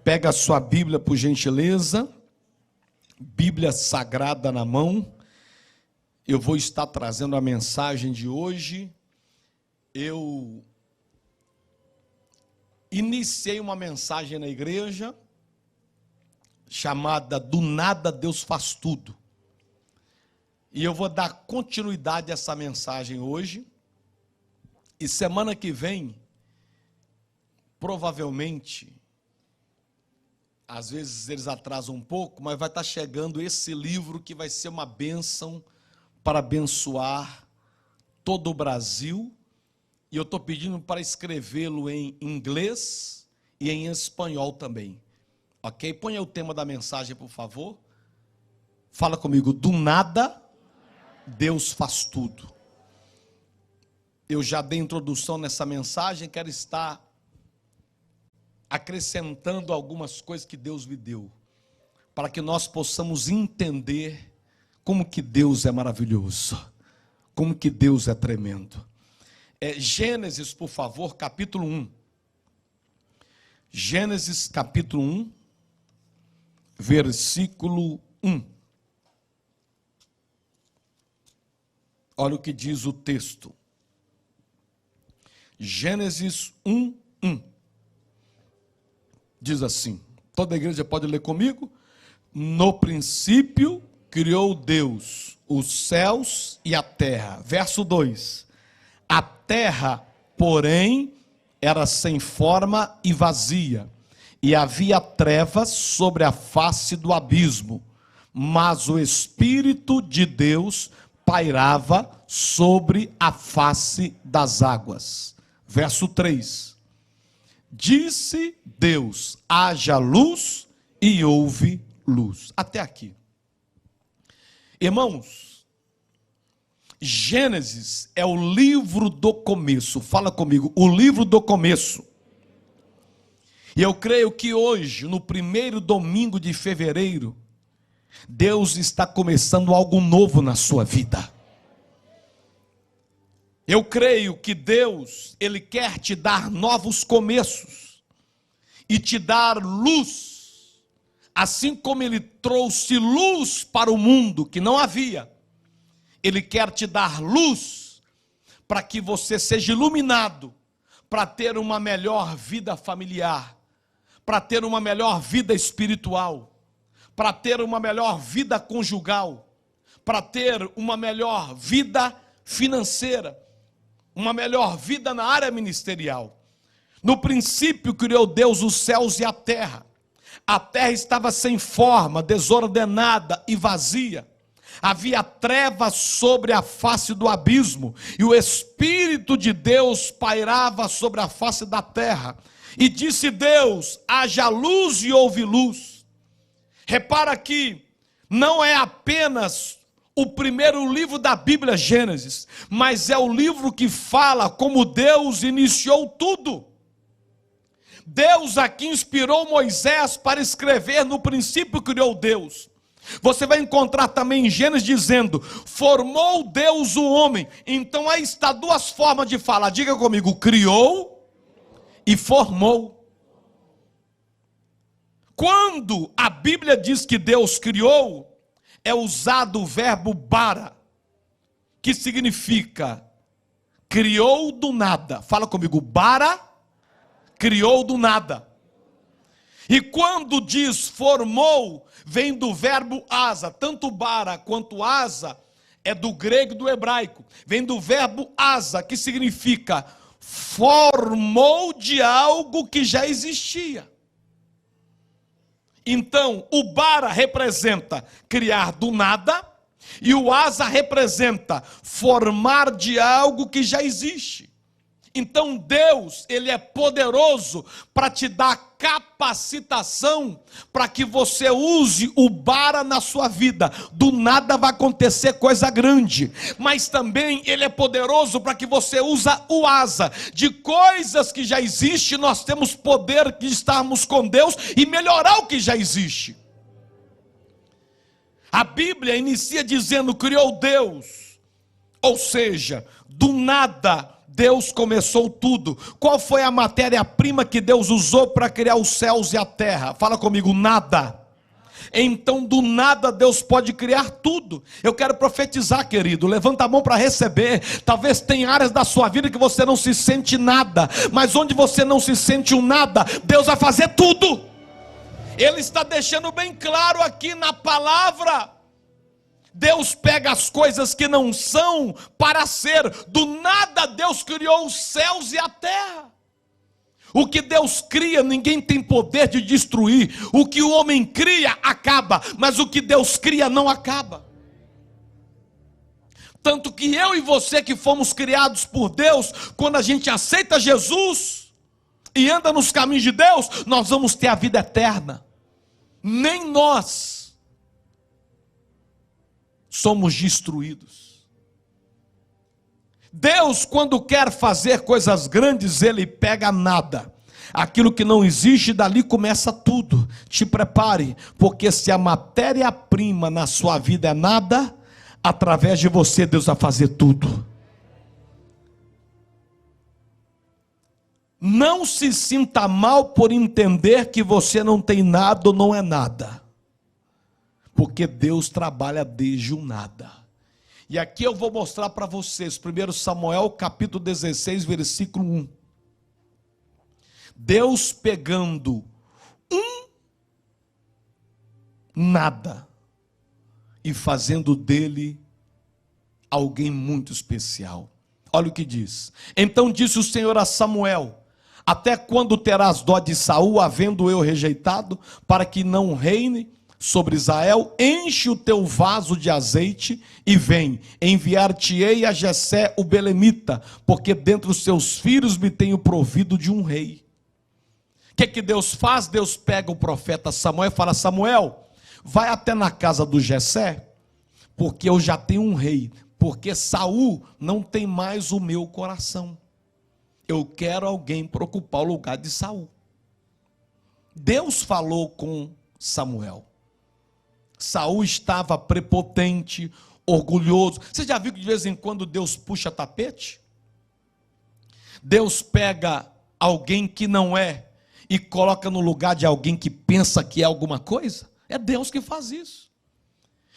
Pega a sua Bíblia, por gentileza, Bíblia Sagrada na mão. Eu vou estar trazendo a mensagem de hoje. Eu iniciei uma mensagem na igreja chamada Do Nada Deus Faz Tudo. E eu vou dar continuidade a essa mensagem hoje. E semana que vem, provavelmente, às vezes eles atrasam um pouco, mas vai estar chegando esse livro que vai ser uma bênção para abençoar todo o Brasil. E eu estou pedindo para escrevê-lo em inglês e em espanhol também. Ok? Ponha o tema da mensagem, por favor. Fala comigo. Do nada, Deus faz tudo. Eu já dei introdução nessa mensagem, quero estar acrescentando algumas coisas que Deus me deu, para que nós possamos entender como que Deus é maravilhoso, como que Deus é tremendo. Gênesis, por favor, capítulo 1. Gênesis, capítulo 1, versículo 1. Olha o que diz o texto. Gênesis 1, 1. Diz assim, toda a igreja pode ler comigo? No princípio criou Deus os céus e a terra. Verso 2. A terra, porém, era sem forma e vazia, e havia trevas sobre a face do abismo, mas o Espírito de Deus pairava sobre a face das águas. Verso 3. Disse Deus, haja luz, e houve luz. Até aqui. Irmãos, Gênesis é o livro do começo. Fala comigo, o livro do começo. E eu creio que hoje, no primeiro domingo de fevereiro, Deus está começando algo novo na sua vida. Eu creio que Deus, Ele quer te dar novos começos e te dar luz, assim como Ele trouxe luz para o mundo que não havia. Ele quer te dar luz para que você seja iluminado, para ter uma melhor vida familiar, para ter uma melhor vida espiritual, para ter uma melhor vida conjugal, para ter uma melhor vida financeira, uma melhor vida na área ministerial. No princípio criou Deus os céus e a terra. A terra estava sem forma, desordenada e vazia. Havia trevas sobre a face do abismo, e o Espírito de Deus pairava sobre a face da terra. E disse Deus, haja luz, e houve luz. Repara que não é apenas o primeiro livro da Bíblia, Gênesis, mas é o livro que fala como Deus iniciou tudo. Deus aqui inspirou Moisés para escrever, no princípio criou Deus. Você vai encontrar também em Gênesis dizendo, formou Deus o homem. Então aí está duas formas de falar, diga comigo, criou e formou. Quando a Bíblia diz que Deus criou, é usado o verbo bara, que significa criou do nada. Fala comigo, bara, criou do nada. E quando diz formou, vem do verbo asa. Tanto bara quanto asa é do grego e do hebraico. Vem do verbo asa, que significa formou de algo que já existia. Então, o bara representa criar do nada, e o asa representa formar de algo que já existe. Então Deus, Ele é poderoso para te dar capacitação para que você use o bara na sua vida. Do nada vai acontecer coisa grande, mas também Ele é poderoso para que você use o asa. De coisas que já existem, nós temos poder de estarmos com Deus e melhorar o que já existe. A Bíblia inicia dizendo, criou Deus, ou seja, do nada Deus começou tudo. Qual foi a matéria-prima que Deus usou para criar os céus e a terra? Fala comigo, nada. Então do nada Deus pode criar tudo. Eu quero profetizar, querido, levanta a mão para receber. Talvez tenha áreas da sua vida que você não se sente nada, mas onde você não se sente um nada, Deus vai fazer tudo. Ele está deixando bem claro aqui na palavra. Deus pega as coisas que não são para ser. Do nada Deus criou os céus e a terra. O que Deus cria, ninguém tem poder de destruir. O que o homem cria, acaba. Mas o que Deus cria, não acaba. Tanto que eu e você que fomos criados por Deus, quando a gente aceita Jesus e anda nos caminhos de Deus, nós vamos ter a vida eterna. Nem nós somos destruídos. Deus, quando quer fazer coisas grandes, Ele pega nada. Aquilo que não existe, dali começa tudo. Te prepare, porque se a matéria-prima na sua vida é nada, através de você Deus vai fazer tudo. Não se sinta mal por entender que você não tem nada ou não é nada. Porque Deus trabalha desde o nada. E aqui eu vou mostrar para vocês, 1 Samuel capítulo 16, versículo 1. Deus pegando nada e fazendo dele alguém muito especial. Olha o que diz. Então disse o Senhor a Samuel: até quando terás dó de Saul, havendo eu rejeitado, para que não reine sobre Israel? Enche o teu vaso de azeite e vem, enviar-te-ei a Jessé o belemita, porque dentre os seus filhos me tenho provido de um rei. O que Deus faz? Deus pega o profeta Samuel e fala: Samuel, vai até na casa do Jessé, porque eu já tenho um rei, porque Saul não tem mais o meu coração. Eu quero alguém para ocupar o lugar de Saul. Deus falou com Samuel. Saul estava prepotente, orgulhoso. Você já viu que de vez em quando Deus puxa tapete? Deus pega alguém que não é e coloca no lugar de alguém que pensa que é alguma coisa? É Deus que faz isso.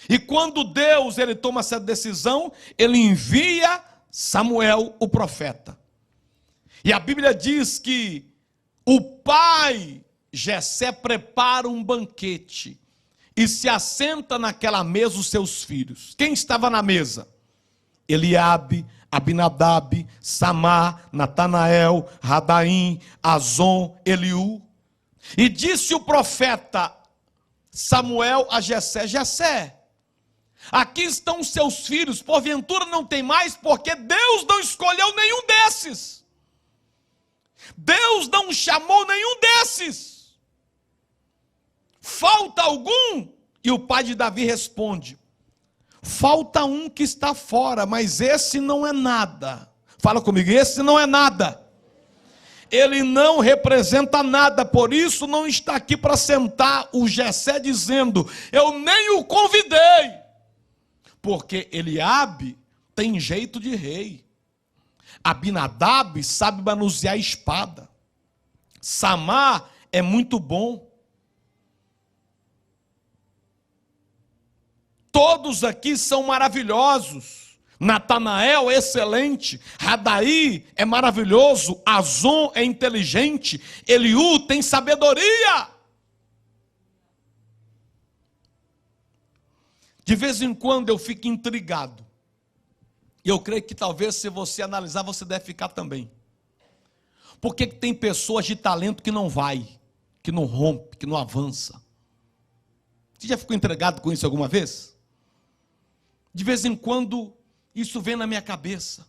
E quando Deus ele toma essa decisão, ele envia Samuel, o profeta. E a Bíblia diz que o pai Jessé prepara um banquete e se assenta naquela mesa os seus filhos. Quem estava na mesa? Eliabe, Abinadab, Samar, Natanael, Radaim, Azon, Eliú. E disse o profeta Samuel a Jessé: Jessé, aqui estão os seus filhos, porventura não tem mais, porque Deus não escolheu nenhum desses. Deus não chamou nenhum desses. Falta algum? E o pai de Davi responde: falta um que está fora, mas esse não é nada. Fala comigo, esse não é nada. Ele não representa nada, por isso não está aqui para sentar. O Jessé dizendo: eu nem o convidei, porque Eliabe tem jeito de rei, Abinadab sabe manusear a espada, Samar é muito bom. Todos aqui são maravilhosos. Natanael é excelente, Radaí é maravilhoso, Azon é inteligente, Eliú tem sabedoria. De vez em quando eu fico intrigado. E eu creio que talvez se você analisar, você deve ficar também. Por que tem pessoas de talento que não vai, que não rompe, que não avança? Você já ficou intrigado com isso alguma vez? De vez em quando isso vem na minha cabeça.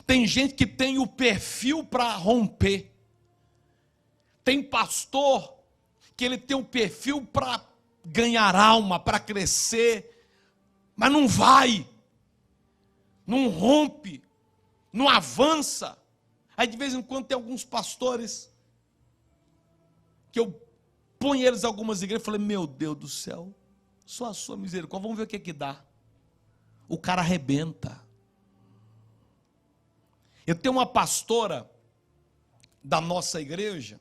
Tem gente que tem o perfil para romper. Tem pastor que ele tem o perfil para ganhar alma, para crescer, mas não vai, não rompe, não avança. Aí de vez em quando tem alguns pastores que eu ponho eles em algumas igrejas e falei: meu Deus do céu, só a sua misericórdia, vamos ver o que dá. O cara arrebenta. Eu tenho uma pastora da nossa igreja,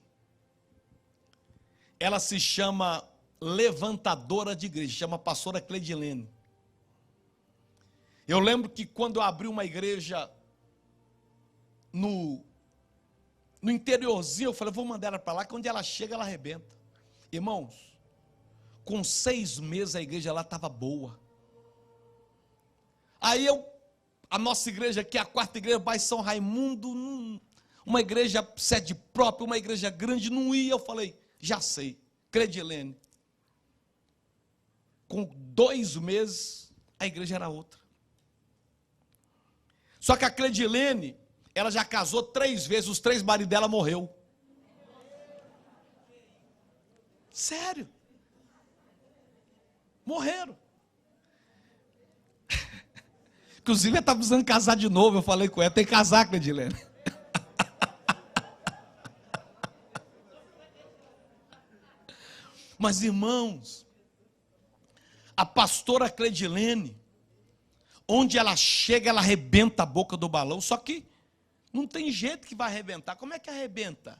ela se chama levantadora de igreja, chama pastora Cleidilene. Eu lembro que quando eu abri uma igreja no interiorzinho, eu falei, vou mandar ela para lá, que onde ela chega, ela arrebenta. Irmãos, com 6 meses a igreja lá estava boa. Aí a nossa igreja aqui, a quarta igreja, bairro São Raimundo, uma igreja sede própria, uma igreja grande, não ia. Eu falei, já sei, Cleidilene. Com 2 meses, a igreja era outra. Só que a Cleidilene, ela já casou 3 vezes, os 3 maridos dela morreu. Sério. Morreram. Inclusive, ela está precisando casar de novo. Eu falei com ela, tem que casar, Cleidilene. Mas, irmãos, a pastora Cleidilene, onde ela chega, ela arrebenta a boca do balão. Só que não tem jeito que vai arrebentar. Como é que arrebenta?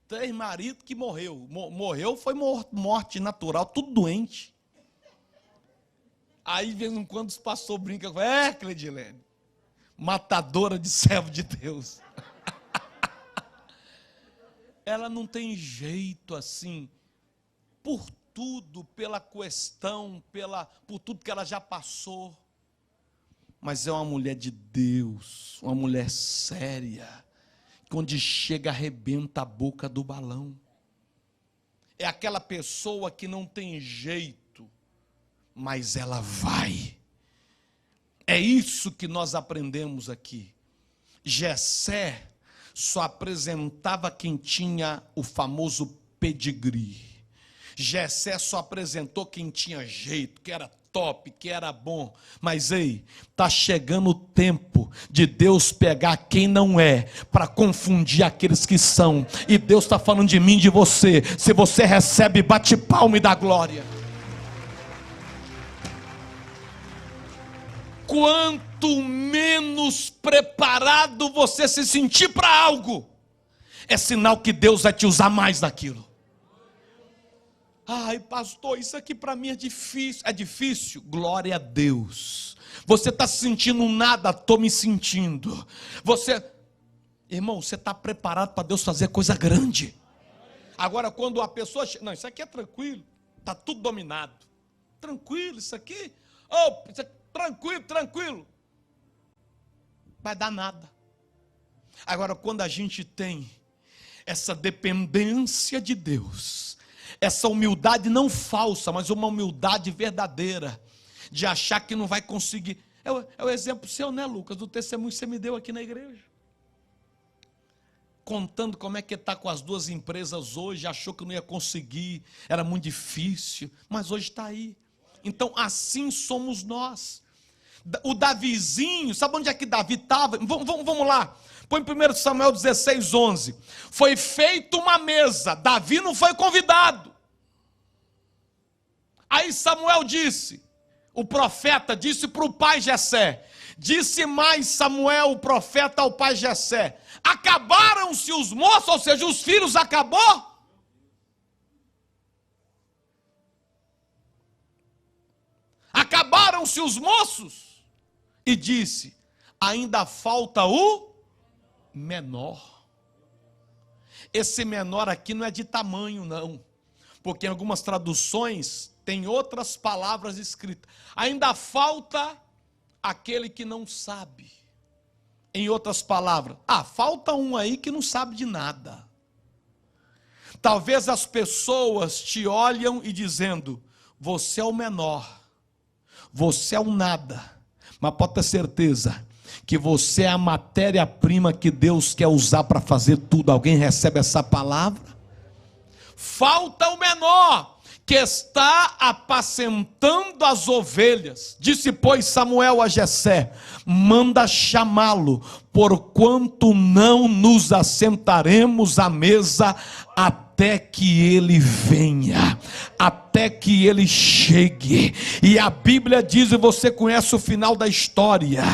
3 maridos que morreu. Morreu, foi morte natural, tudo doente. Aí, de vez em quando, os pastores brincam com Cleidilene, matadora de servo de Deus. Ela não tem jeito assim, por tudo, pela questão, por tudo que ela já passou. Mas é uma mulher de Deus, uma mulher séria, que onde chega arrebenta a boca do balão. É aquela pessoa que não tem jeito, mas ela vai. É isso que nós aprendemos aqui. Jessé só apresentava quem tinha o famoso pedigree. Jessé só apresentou quem tinha jeito, que era top, que era bom. Mas ei, está chegando o tempo de Deus pegar quem não é, para confundir aqueles que são. E Deus está falando de mim, de você. Se você recebe, bate palma e dá glória. Quanto menos preparado você se sentir para algo, é sinal que Deus vai te usar mais daquilo. Ai, pastor, isso aqui para mim é difícil. É difícil? Glória a Deus. Você está se sentindo nada? Estou me sentindo. Irmão, você está preparado para Deus fazer coisa grande. Agora, quando a pessoa... Não, isso aqui é tranquilo. Está tudo dominado. Tranquilo, isso aqui... isso aqui tranquilo. Vai dar nada. Agora, quando a gente tem essa dependência de Deus, essa humildade não falsa, mas uma humildade verdadeira, de achar que não vai conseguir. É o exemplo seu, né, Lucas, do testemunho que você me deu aqui na igreja. Contando como é que está com as 2 empresas hoje, achou que não ia conseguir, era muito difícil, mas hoje está aí. Então, assim somos nós. O Davizinho, sabe onde é que Davi estava? Vamos lá, põe 1 Samuel 16, 11. Foi feita uma mesa, Davi não foi convidado. Aí Samuel disse, o profeta disse para o pai Jessé, disse mais Samuel, o profeta, ao pai Jessé, acabaram-se os moços, ou seja, os filhos acabou? Acabaram-se os moços? E disse, ainda falta o menor. Esse menor aqui não é de tamanho, não. Porque em algumas traduções tem outras palavras escritas. Ainda falta aquele que não sabe. Em outras palavras, falta um aí que não sabe de nada. Talvez as pessoas te olham e dizendo, você é o menor, você é o nada. Mas pode ter certeza que você é a matéria-prima que Deus quer usar para fazer tudo. Alguém recebe essa palavra? Falta o menor, que está apacentando as ovelhas. Disse, pois, Samuel a Jessé, manda chamá-lo, porquanto não nos assentaremos à mesa até que ele venha. Até até que ele chegue. E a Bíblia diz, e você conhece o final da história,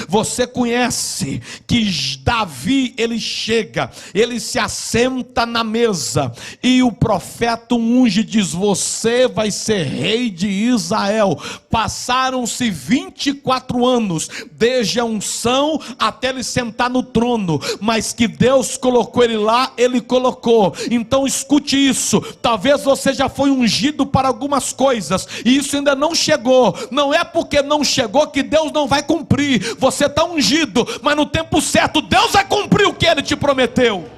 você conhece que Davi, ele chega, ele se assenta na mesa, e o profeta unge diz: você vai ser rei de Israel. Passaram-se 24 anos, desde a unção até ele sentar no trono, mas que Deus colocou ele lá, ele colocou. Então escute isso, talvez você já foi ungido para algumas coisas, e isso ainda não chegou. Não é porque não chegou que Deus não vai cumprir. Você está ungido, mas no tempo certo Deus vai cumprir o que ele te prometeu.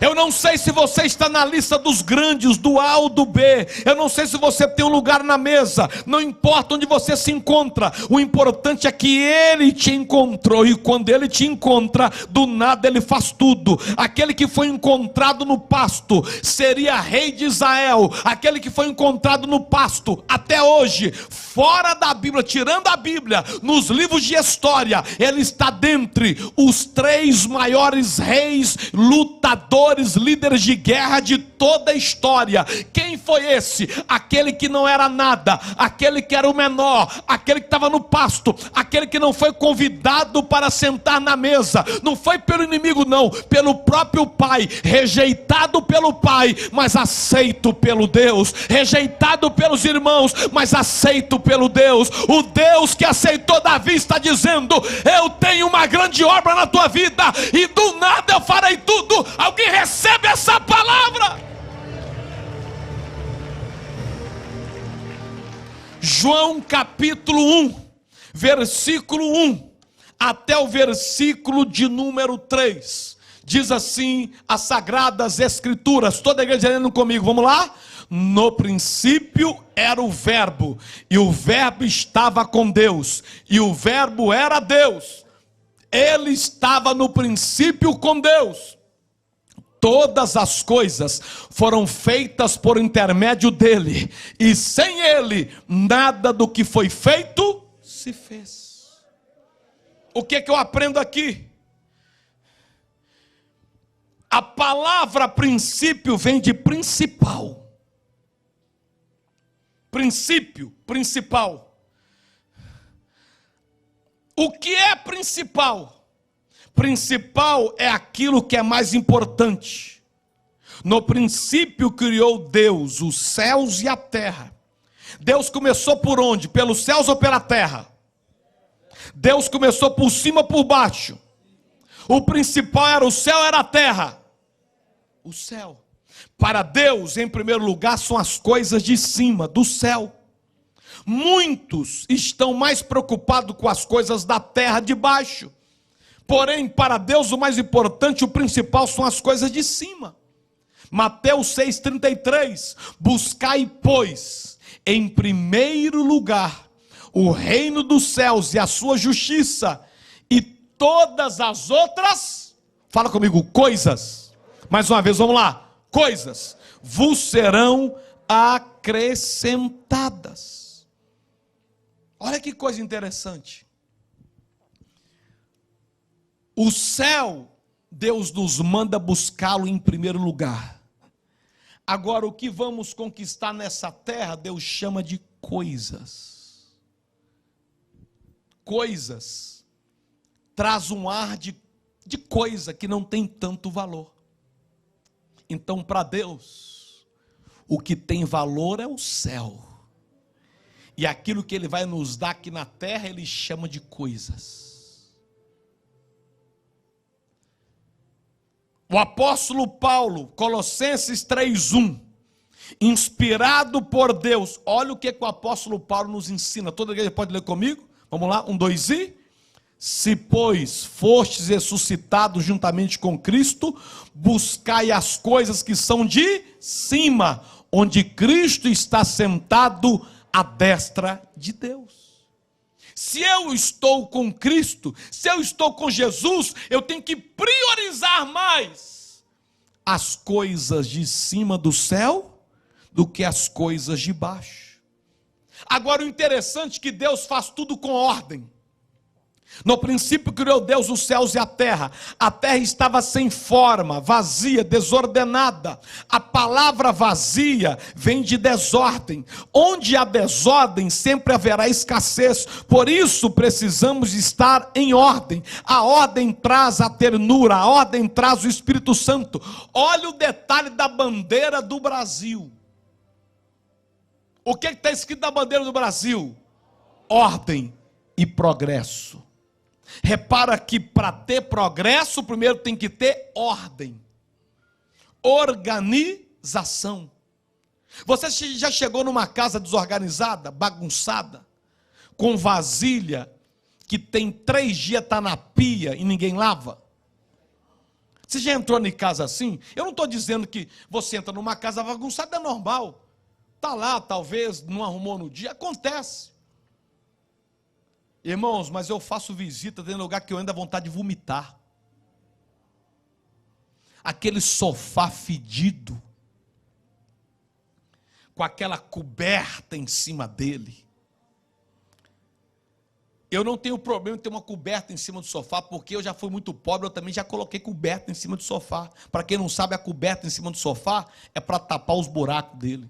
Eu não sei se você está na lista dos grandes, do A ou do B. Eu não sei se você tem um lugar na mesa. Não importa onde você se encontra. O importante é que Ele te encontrou. E quando Ele te encontra, do nada Ele faz tudo. Aquele que foi encontrado no pasto seria rei de Israel. Aquele que foi encontrado no pasto até hoje, fora da Bíblia, tirando a Bíblia, nos livros de história, ele está dentre os 3 maiores reis, lutadores, líderes de guerra de toda a história. Quem foi esse? Aquele que não era nada, aquele que era o menor, aquele que estava no pasto, aquele que não foi convidado para sentar na mesa. Não foi pelo inimigo, não, pelo próprio pai, rejeitado pelo pai, mas aceito pelo Deus, rejeitado pelos irmãos, mas aceito pelo Deus. O Deus que aceitou Davi está dizendo: eu tenho uma grande obra na tua vida, e do nada eu farei tudo. Alguém recebe essa palavra? João capítulo 1, versículo 1 até o versículo de número 3, diz assim as Sagradas Escrituras. Toda a igreja lendo comigo, vamos lá? No princípio era o verbo, e o verbo estava com Deus, e o verbo era Deus. Ele estava no princípio com Deus. Todas as coisas foram feitas por intermédio dele, e sem ele, nada do que foi feito se fez. O que eu aprendo aqui? A palavra princípio vem de principal. Princípio, principal. O que é principal? Principal é aquilo que é mais importante. No princípio criou Deus os céus e a terra. Deus começou por onde? Pelos céus ou pela terra? Deus começou por cima ou por baixo? O principal era o céu, era a terra? O céu. Para Deus, em primeiro lugar, são as coisas de cima, do céu. Muitos estão mais preocupados com as coisas da terra de baixo. Porém, para Deus o mais importante, o principal, são as coisas de cima. Mateus 6,33, buscai, pois, em primeiro lugar, o reino dos céus e a sua justiça, e todas as outras, fala comigo, coisas, mais uma vez, vamos lá, coisas, vos serão acrescentadas. Olha que coisa interessante. O céu, Deus nos manda buscá-lo em primeiro lugar. Agora, o que vamos conquistar nessa terra, Deus chama de coisas. Coisas traz um ar de coisa que não tem tanto valor. Então, para Deus, o que tem valor é o céu. E aquilo que Ele vai nos dar aqui na terra, Ele chama de coisas. O apóstolo Paulo, Colossenses 3:1, inspirado por Deus, olha o que o apóstolo Paulo nos ensina. Toda a igreja pode ler comigo? Vamos lá, 1, 2 e... Se, pois, fostes ressuscitados juntamente com Cristo, buscai as coisas que são de cima, onde Cristo está sentado à destra de Deus. Se eu estou com Cristo, se eu estou com Jesus, eu tenho que priorizar mais as coisas de cima do céu do que as coisas de baixo. Agora, o interessante é que Deus faz tudo com ordem. No princípio criou Deus os céus e a terra estava sem forma, vazia, desordenada. A palavra vazia vem de desordem. Onde há desordem, sempre haverá escassez. Por isso precisamos estar em ordem. A ordem traz a ternura, a ordem traz o Espírito Santo. Olha o detalhe da bandeira do Brasil. O que está escrito na bandeira do Brasil? Ordem e progresso. Repara que para ter progresso, primeiro tem que ter ordem, organização. Você já chegou numa casa desorganizada, bagunçada, com vasilha, que tem 3 dias, está na pia e ninguém lava? Você já entrou em casa assim? Eu não estou dizendo que você entra numa casa bagunçada, é normal. Está lá, talvez, não arrumou no dia, acontece. Irmãos, mas eu faço visita em lugar que eu ainda vontade de vomitar. Aquele sofá fedido, com aquela coberta em cima dele. Eu não tenho problema em ter uma coberta em cima do sofá, porque eu já fui muito pobre, eu também já coloquei coberta em cima do sofá. Para quem não sabe, a coberta em cima do sofá é para tapar os buracos dele.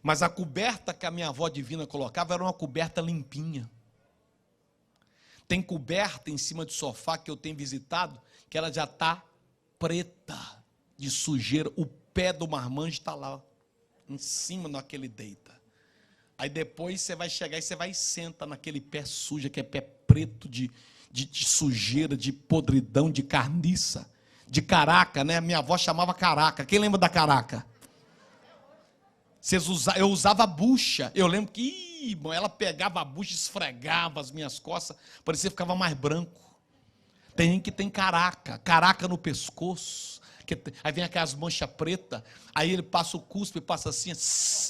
Mas a coberta que a minha avó divina colocava era uma coberta limpinha. Tem coberta em cima do sofá que eu tenho visitado, que ela já está preta de sujeira. O pé do marmanjo está lá, em cima naquele deita. Aí depois você vai chegar e você vai e senta naquele pé sujo, que é pé preto de sujeira, de podridão, de carniça, de caraca, né? Minha avó chamava caraca. Quem lembra da caraca? Eu usava bucha. Eu lembro que ela pegava a bucha, esfregava as minhas costas, parecia que ficava mais branco. Tem gente que tem caraca no pescoço. Aí vem aquelas manchas pretas, aí ele passa o cuspe, passa assim,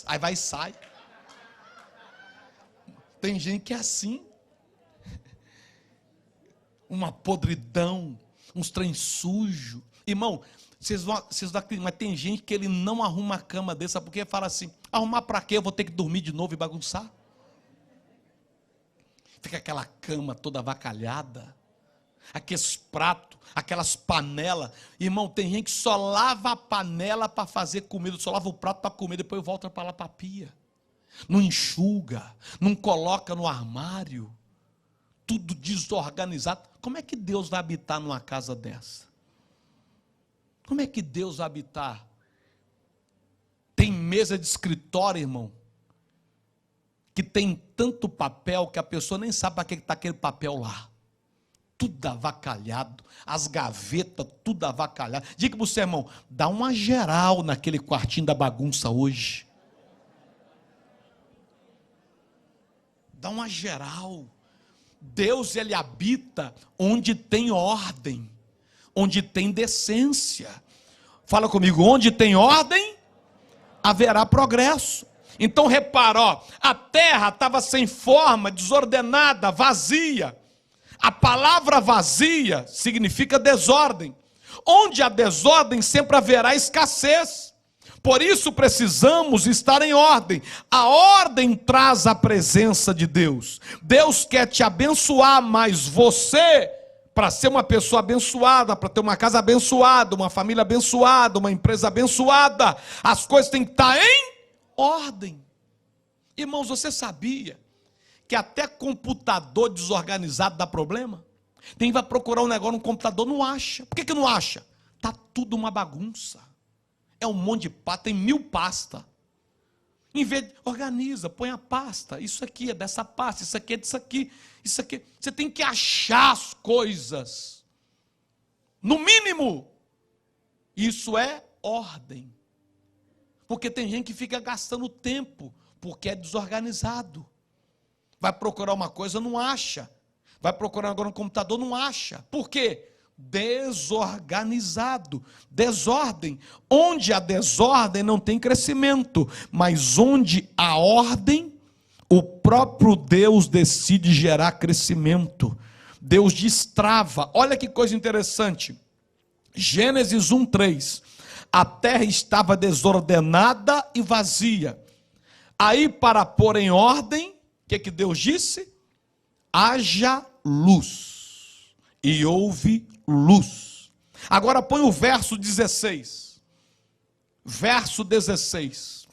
aí vai e sai. Tem gente que é assim. Uma podridão, uns trem sujo. Irmão, vocês vão acreditar, mas tem gente que ele não arruma a cama dele, sabe por quê? Fala assim, arrumar para quê? Eu vou ter que dormir de novo e bagunçar. Fica aquela cama toda avacalhada, aqueles pratos, aquelas panelas. Irmão, tem gente que só lava a panela para fazer comida, só lava o prato para comer, depois volta para lá para a pia. Não enxuga, não coloca no armário, tudo desorganizado. Como é que Deus vai habitar numa casa dessa? Como é que Deus vai habitar? Tem mesa de escritório, irmão, que tem tanto papel que a pessoa nem sabe para que está aquele papel lá. Tudo avacalhado, as gavetas, tudo avacalhado. Diga para o seu irmão, dá uma geral naquele quartinho da bagunça hoje. Dá uma geral. Deus, ele habita onde tem ordem, onde tem decência. Fala comigo, onde tem ordem, haverá progresso. Então repara, ó, a terra estava sem forma, desordenada, vazia. A palavra vazia significa desordem. Onde há desordem, sempre haverá escassez. Por isso precisamos estar em ordem. A ordem traz a presença de Deus. Deus quer te abençoar, mas você, para ser uma pessoa abençoada, para ter uma casa abençoada, uma família abençoada, uma empresa abençoada, as coisas têm que estar em ordem. Irmãos, você sabia que até computador desorganizado dá problema? Tem que vai procurar um negócio no computador, não acha. Por que não acha? Está tudo uma bagunça. É um monte de pasta, tem 1000 pastas. Em vez de organiza, põe a pasta. Isso aqui é dessa pasta, isso aqui é disso aqui, isso aqui. Você tem que achar as coisas. No mínimo, isso é ordem. Porque tem gente que fica gastando tempo, porque é desorganizado. Vai procurar uma coisa, não acha. Vai procurar agora no computador, não acha. Por quê? Desorganizado, desordem. Onde há desordem não tem crescimento, mas onde há ordem, o próprio Deus decide gerar crescimento. Deus destrava. Olha que coisa interessante. Gênesis 1:3. A terra estava desordenada e vazia. Aí, para pôr em ordem, o que Deus disse? haja luz, e houve luz. Agora põe o verso 16. Verso 16.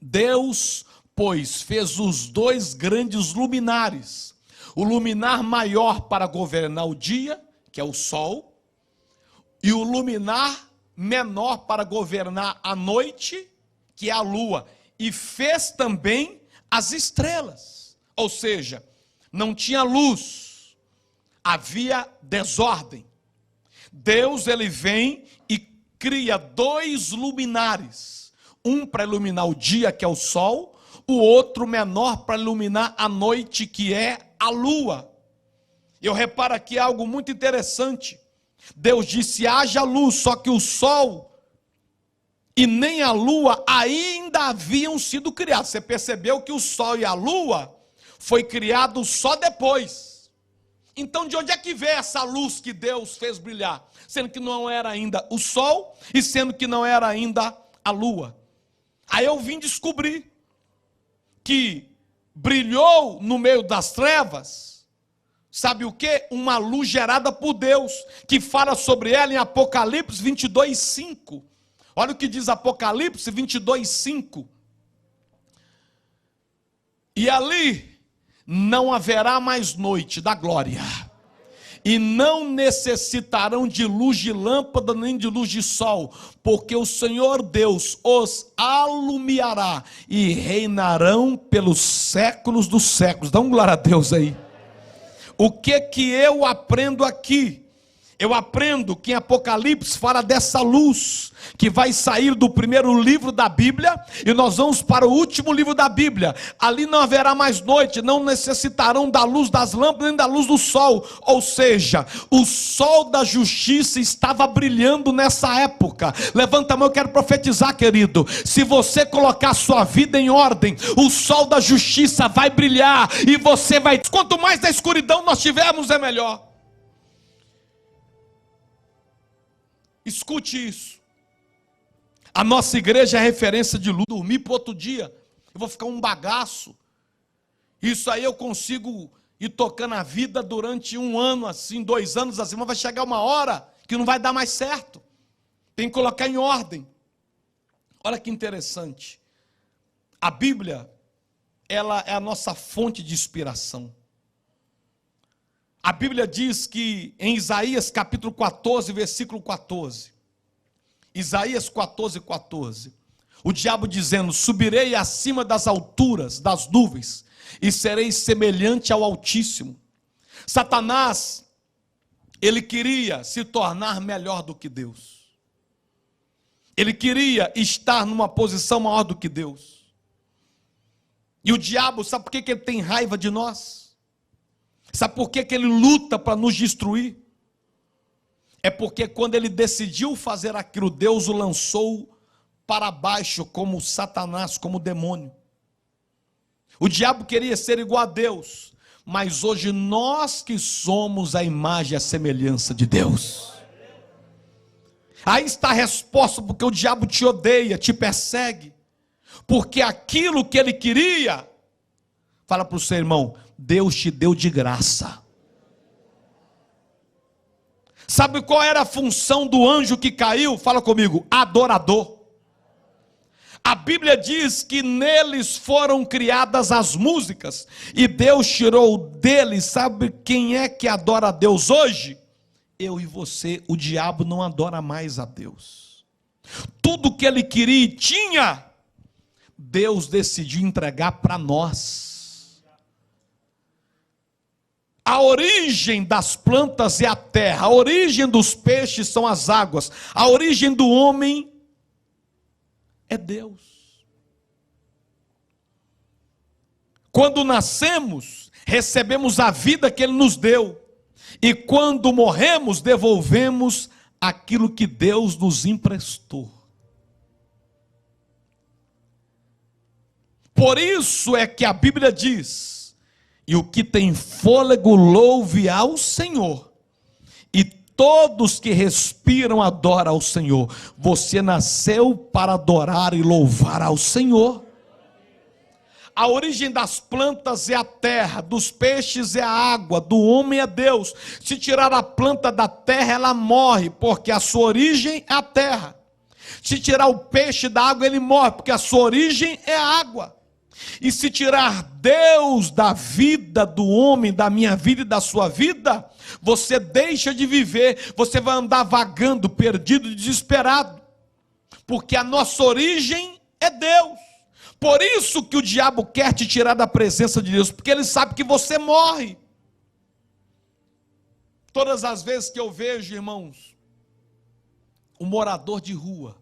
Deus, pois, fez os dois grandes luminares, o luminar maior para governar o dia, que é o sol, e o luminar menor para governar a noite, que é a lua, e fez também as estrelas. Ou seja, não tinha luz, havia desordem. Deus, ele vem e cria dois luminares, um para iluminar o dia, que é o sol, o outro menor para iluminar a noite, que é a lua. Eu reparo aqui algo muito interessante. Deus disse: haja luz, só que o sol e nem a lua ainda haviam sido criados. Você percebeu que o sol e a lua foi criado só depois. Então de onde é que veio essa luz que Deus fez brilhar? Sendo que não era ainda o sol e sendo que não era ainda a lua. Aí eu vim descobrir que brilhou no meio das trevas, sabe o que? Uma luz gerada por Deus, que fala sobre ela em Apocalipse 22:5. Olha o que diz Apocalipse 22:5. E ali não haverá mais noite da glória, e não necessitarão de luz de lâmpada nem de luz de sol, porque o Senhor Deus os alumiará e reinarão pelos séculos dos séculos. Dá um glória a Deus aí. O que eu aprendo aqui? Eu aprendo que em Apocalipse fala dessa luz que vai sair do primeiro livro da Bíblia e nós vamos para o último livro da Bíblia. Ali não haverá mais noite, não necessitarão da luz das lâmpadas nem da luz do sol. Ou seja, o sol da justiça estava brilhando nessa época. Levanta a mão, eu quero profetizar, querido. Se você colocar a sua vida em ordem, o sol da justiça vai brilhar e você vai... Quanto mais da escuridão nós tivermos, é melhor. Escute isso. A nossa igreja é referência de luz. Dormir para outro dia, eu vou ficar um bagaço. Isso aí eu consigo ir tocando a vida durante 1 ano assim, 2 anos assim, mas vai chegar uma hora que não vai dar mais certo. Tem que colocar em ordem. Olha que interessante. A Bíblia, ela é a nossa fonte de inspiração. A Bíblia diz que em Isaías capítulo 14, versículo 14. Isaías 14:14. O diabo dizendo: subirei acima das alturas, das nuvens, e serei semelhante ao Altíssimo. Satanás, ele queria se tornar melhor do que Deus. Ele queria estar numa posição maior do que Deus. E o diabo, sabe por que ele tem raiva de nós? Sabe por que ele luta para nos destruir? É porque quando ele decidiu fazer aquilo, Deus o lançou para baixo como Satanás, como demônio. O diabo queria ser igual a Deus, mas hoje nós que somos a imagem e a semelhança de Deus. Aí está a resposta, porque o diabo te odeia, te persegue, porque aquilo que ele queria, fala para o seu irmão, Deus te deu de graça. Sabe qual era a função do anjo que caiu? Fala comigo, adorador. A Bíblia diz que neles foram criadas as músicas, e Deus tirou deles, sabe quem é que adora a Deus hoje? Eu e você. O diabo não adora mais a Deus. Tudo que ele queria e tinha, Deus decidiu entregar para nós. A origem das plantas é a terra, a origem dos peixes são as águas, a origem do homem é Deus. Quando nascemos, recebemos a vida que Ele nos deu, e quando morremos, devolvemos aquilo que Deus nos emprestou. Por isso é que a Bíblia diz: e o que tem fôlego louve ao Senhor, e todos que respiram adoram ao Senhor. Você nasceu para adorar e louvar ao Senhor. a origem das plantas é a terra, dos peixes é a água, do homem é Deus. Se tirar a planta da terra, ela morre, porque a sua origem é a terra. Se tirar o peixe da água, ele morre, porque a sua origem é a água. E se tirar Deus da vida do homem, da minha vida e da sua vida, você deixa de viver, você vai andar vagando, perdido, desesperado. Porque a nossa origem é Deus. Por isso que o diabo quer te tirar da presença de Deus, porque ele sabe que você morre. Todas as vezes que eu vejo, irmãos, um morador de rua,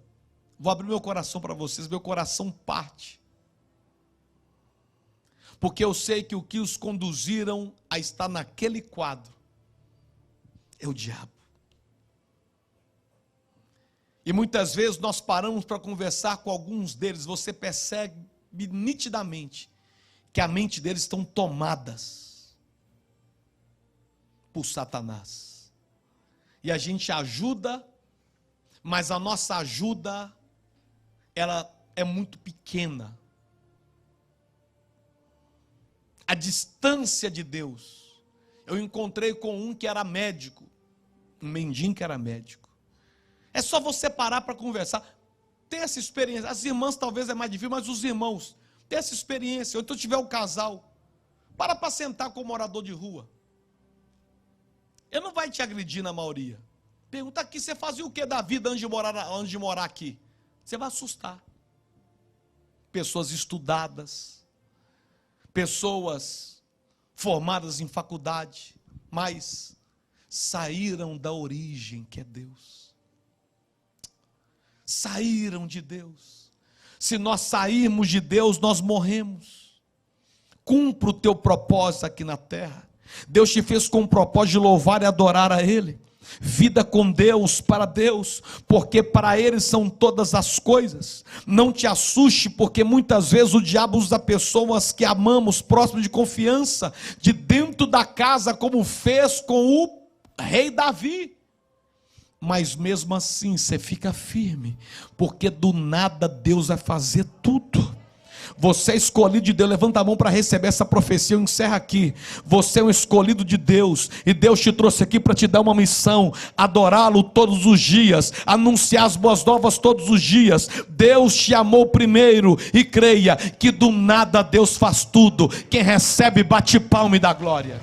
vou abrir meu coração para vocês, meu coração parte. Porque eu sei que o que os conduziram a estar naquele quadro é o diabo. E muitas vezes nós paramos para conversar com alguns deles, você percebe nitidamente que a mente deles estão tomadas por Satanás. E a gente ajuda, mas a nossa ajuda, ela é muito pequena. A distância de Deus. Eu encontrei com um que era médico, um mendigo que era médico. É só você parar para conversar, ter essa experiência. As irmãs talvez é mais difícil, mas os irmãos, ter essa experiência. Ou então tiver um casal, para sentar com o morador de rua. Ele não vai te agredir na maioria. Pergunta aqui, você fazia o que da vida antes de morar aqui? Você vai assustar. Pessoas estudadas, pessoas formadas em faculdade, mas saíram da origem que é Deus. Saíram de Deus. Se nós sairmos de Deus, nós morremos. Cumpra o teu propósito aqui na terra. Deus te fez com o propósito de louvar e adorar a Ele. Vida com Deus, para Deus, porque para Ele são todas as coisas. Não te assuste, porque muitas vezes o diabo usa pessoas que amamos, próximo de confiança, de dentro da casa, como fez com o rei Davi. Mas mesmo assim você fica firme, porque do nada Deus vai fazer tudo. Você é escolhido de Deus, levanta a mão para receber essa profecia, eu encerro aqui. Você é um escolhido de Deus, e Deus te trouxe aqui para te dar uma missão, adorá-lo todos os dias, anunciar as boas novas todos os dias. Deus te amou primeiro, e creia que do nada Deus faz tudo. Quem recebe bate palma e dá glória.